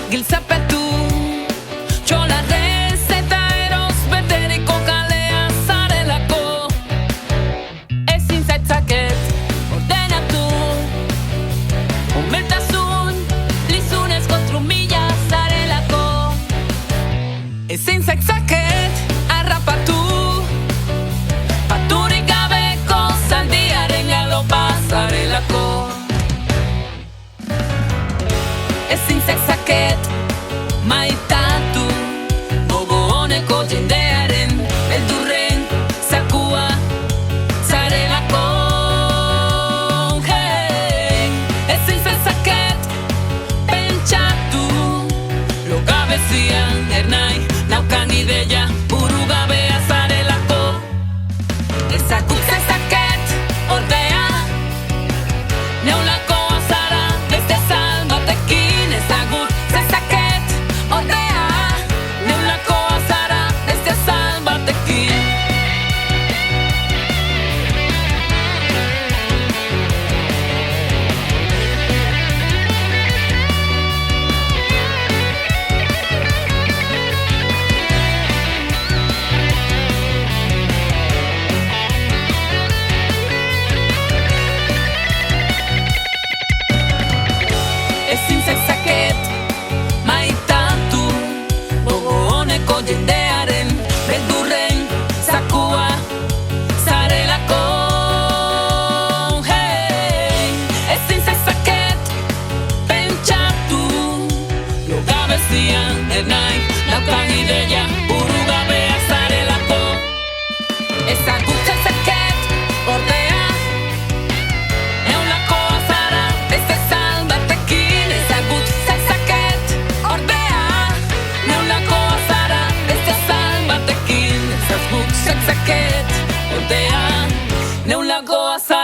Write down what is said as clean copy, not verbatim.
giltzapetu txolarrez eta eroz beteriko kalea zarelako. Ezin zaitzaket ordenatu umeltasun lizunezko trumila zarelako. Ezin zaitzaket harrapatu paturik gabeko zaldiaren galopa zarelako. Ezin zaitzaket maitatu gogo honeko jendearen beldurren zakua zarelako. Hey, ezin zaitzaket pentsatu logabezian ernai naukan ideia burugabea zarelako. Ezakut zaitzaket ordea neulakoa zara beste zal batekin. Ezagut zaitzaket ordea neulakoa zara beste zal batekin. Ezin zaitzaket maitatu gogo honeko jendearen beldurren zakua zarelako. Hey, ezin zaitzaket pentsatu logabezian ernai daukan ideia burugabea zarelako. Ezagut zaitzaket ordea neulakoa zara beste zal batekin. Ezagut zaitzaket ordea neulakoa zara beste zal batekin. Ezagut zaitzaket ordea neulakoa zara